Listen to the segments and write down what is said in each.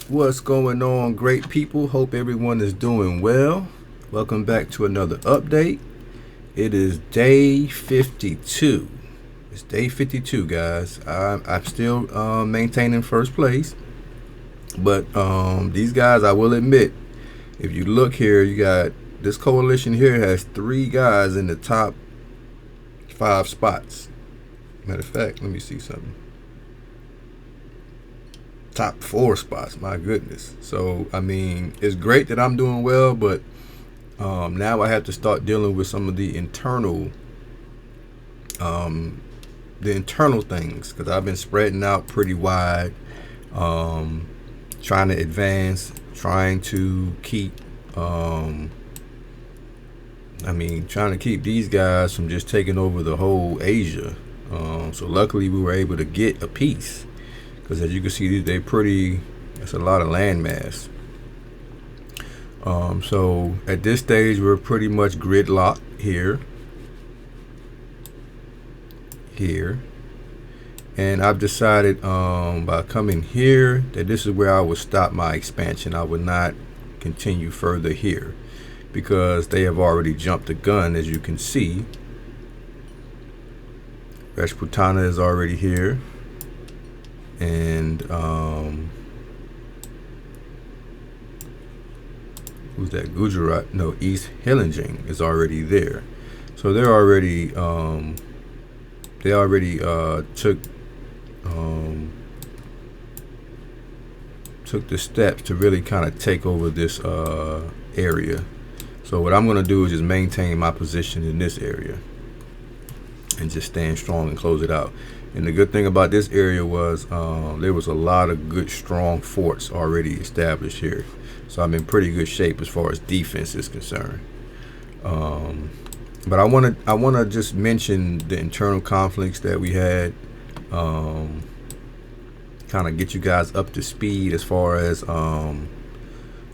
What's going on, great people? Hope everyone is doing well. Welcome back to another update. It is day 52. It's day 52, guys. I'm still maintaining first place. But these guys, I will admit, if you look here, you got this coalition here has 3 guys in the top 5 spots. Matter of fact, let me see something. Top 4 spots, my goodness. So I mean, it's great that I'm doing well, but now I have to start dealing with some of the internal things, because I've been spreading out pretty wide, trying to advance, trying to keep trying to keep these guys from just taking over the whole Asia. So luckily we were able to get a piece, because as you can see, they pretty, that's a lot of land mass. So at this stage, we're pretty much gridlocked here, and I've decided by coming here that this is where I would stop my expansion. I would not continue further here, because they have already jumped the gun. As you can see, Rajputana is already here, and who's that? Gujarat? No, East Hillinging is already there. So they're already took the steps to really kind of take over this area. So what I'm going to do is just maintain my position in this area and just stand strong and close it out. And the good thing about this area was there was a lot of good, strong forts already established here. So I'm in pretty good shape as far as defense is concerned. But I want to just mention the internal conflicts that we had. Kind of get you guys up to speed as far as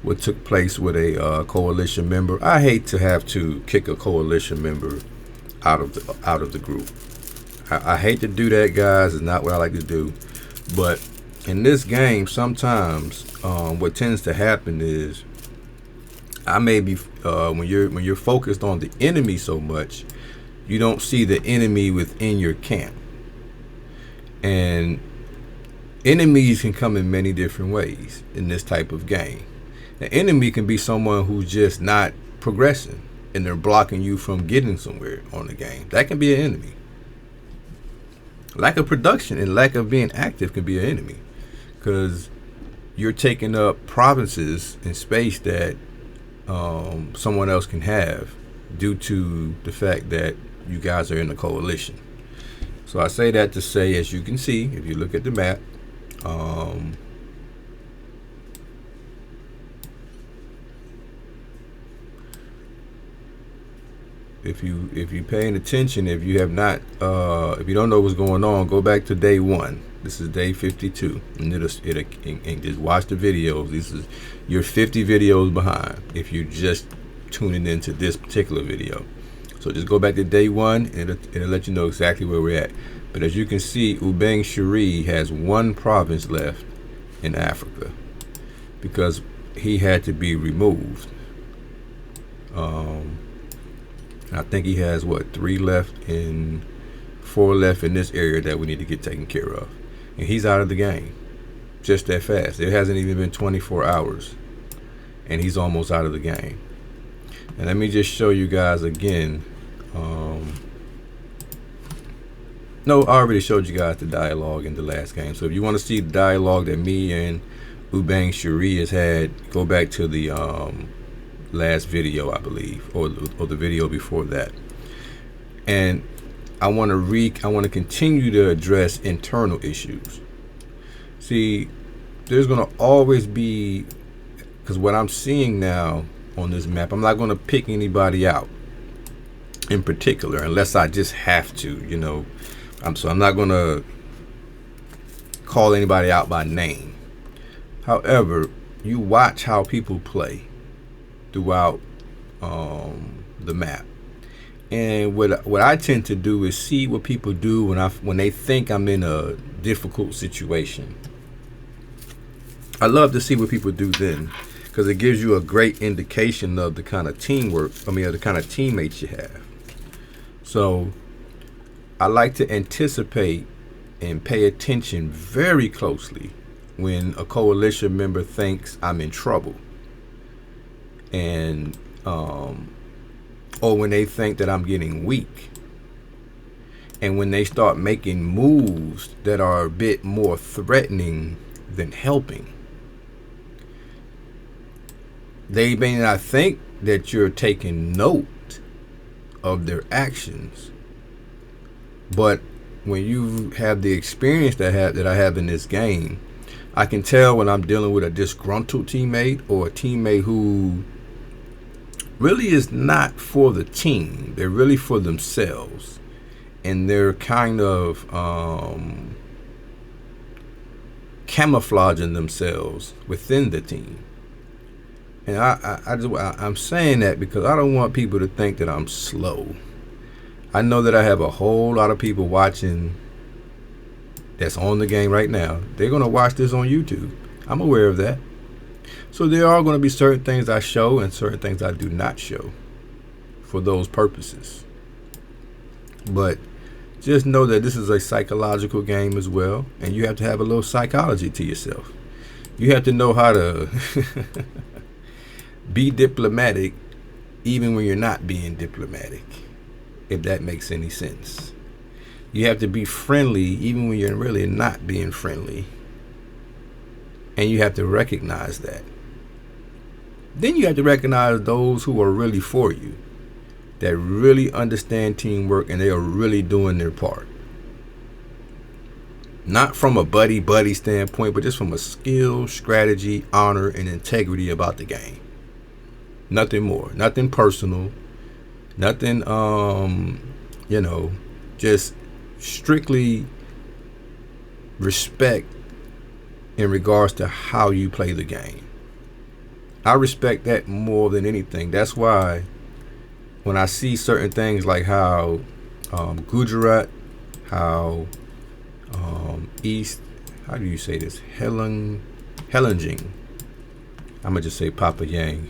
what took place with a coalition member. I hate to have to kick a coalition member out of the group. I hate to do that, guys. It's not what I like to do. But in this game, sometimes what tends to happen is I may be when you're focused on the enemy so much, you don't see the enemy within your camp. And enemies can come in many different ways in this type of game. The enemy can be someone who's just not progressing, and they're blocking you from getting somewhere on the game. That can be an enemy. Lack of production and lack of being active can be an enemy, because you're taking up provinces in space that someone else can have due to the fact that you guys are in a coalition. So I say that to say, as you can see, if you look at the map, if you're paying attention, if you have not, if you don't know what's going on, go back to day 1. This is day 52, and and just watch the videos. This is, you're 50 videos behind if you just tuning into this particular video. So just go back to day 1, and it'll let you know exactly where we're at. But as you can see, Ubang Shari has 1 province left in Africa because he had to be removed. I think he has 3 left and 4 left in this area that we need to get taken care of, and he's out of the game just that fast. It hasn't even been 24 hours and he's almost out of the game. And let me just show you guys again. No, I already showed you guys the dialogue in the last game. So if you want to see the dialogue that me and Ubang Shari has had, go back to the last video, I believe, or the video before that. And I want to continue to address internal issues. See, there's going to always be, because what I'm seeing now on this map, I'm not going to pick anybody out in particular unless I just have to, you know. I'm not going to call anybody out by name. However, you watch how people play throughout the map, and what I tend to do is see what people do when they think I'm in a difficult situation. I love to see what people do then, because it gives you a great indication of the kind of teamwork, of the kind of teammates you have. So I like to anticipate and pay attention very closely when a coalition member thinks I'm in trouble, and or when they think that I'm getting weak, and when they start making moves that are a bit more threatening than helping. They may not think that you're taking note of their actions, but when you have the experience that I have in this game, I can tell when I'm dealing with a disgruntled teammate or a teammate who really is not for the team. They're really for themselves, and they're kind of camouflaging themselves within the team. And I'm saying that because I don't want people to think that I'm slow. I know that I have a whole lot of people watching that's on the game right now. They're going to watch this on YouTube. I'm aware of that. So there are going to be certain things I show and certain things I do not show for those purposes. But just know that this is a psychological game as well, and you have to have a little psychology to yourself. You have to know how to be diplomatic even when you're not being diplomatic, if that makes any sense. You have to be friendly even when you're really not being friendly, and you have to recognize that. Then you have to recognize those who are really for you, that really understand teamwork and they are really doing their part. Not from a buddy standpoint, but just from a skill, strategy, honor, and integrity about the game. Nothing more. Nothing personal. Nothing, just strictly respect in regards to how you play the game. I respect that more than anything. That's why when I see certain things like how Gujarat, how East, how do you say this? Helenging. I'm going to just say Papa Yang.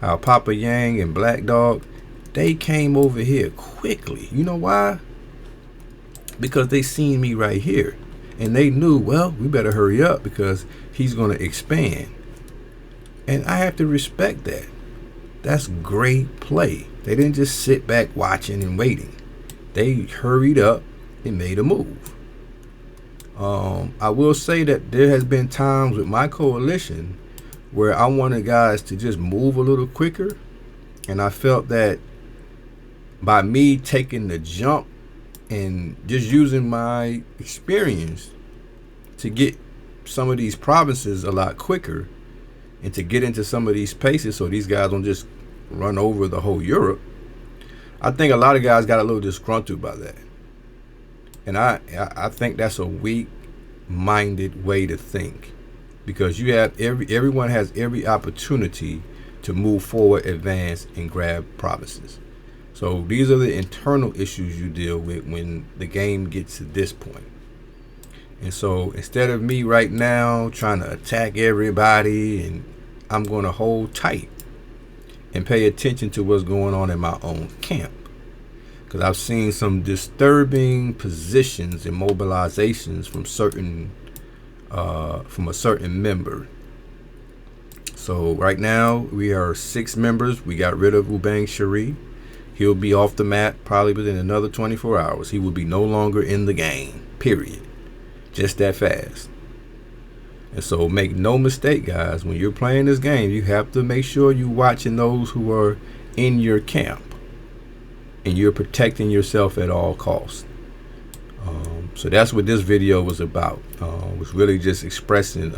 How Papa Yang and Black Dog, they came over here quickly. You know why? Because they seen me right here. And they knew, well, we better hurry up because he's going to expand. And I have to respect that. That's great play. They didn't just sit back watching and waiting. They hurried up and made a move. I will say that there has been times with my coalition where I wanted guys to just move a little quicker, and I felt that by me taking the jump and just using my experience to get some of these provinces a lot quicker and to get into some of these spaces so these guys don't just run over the whole Europe, I think a lot of guys got a little disgruntled by that. And I think that's a weak-minded way to think, because you have everyone has every opportunity to move forward, advance, and grab provinces. So these are the internal issues you deal with when the game gets to this point. And so instead of me right now trying to attack everybody, and I'm going to hold tight and pay attention to what's going on in my own camp. Because I've seen some disturbing positions and mobilizations from a certain member. So right now we are 6 members. We got rid of Ubang Shari. He'll be off the map probably within another 24 hours. He will be no longer in the game, period. Just that fast. And so make no mistake, guys, when you're playing this game, you have to make sure you're watching those who are in your camp and you're protecting yourself at all costs. So that's what this video was about. Was really just expressing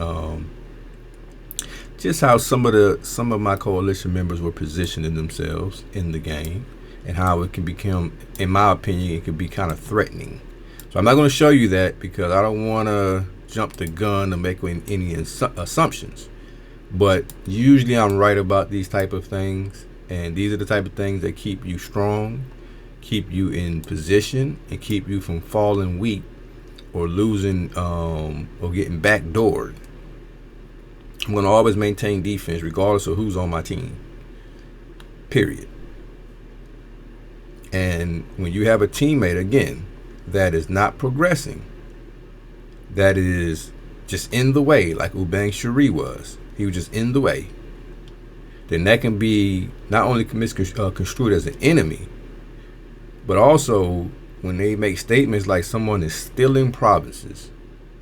just how some of my coalition members were positioning themselves in the game, and how it can become, in my opinion, it can be kind of threatening. So I'm not going to show you that because I don't want to jump the gun and make any assumptions. But usually I'm right about these type of things, and these are the type of things that keep you strong, keep you in position, and keep you from falling weak or losing or getting backdoored. I'm going to always maintain defense regardless of who's on my team. Period. And when you have a teammate, again, that is not progressing, that is just in the way, like Ubang Shari was. He was just in the way. Then that can be not only construed as an enemy, but also when they make statements like someone is stealing provinces,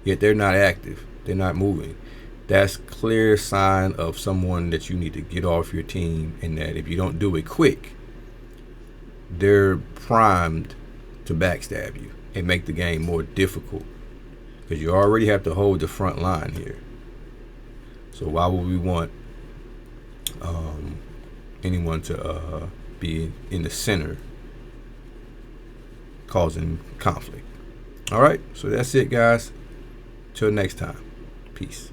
yet they're not active, they're not moving. That's clear sign of someone that you need to get off your team, and that if you don't do it quick, they're primed to backstab you and make the game more difficult, because you already have to hold the front line here. So why would we want anyone to be in the center causing conflict? All right, so that's it, guys. Till next time. Peace.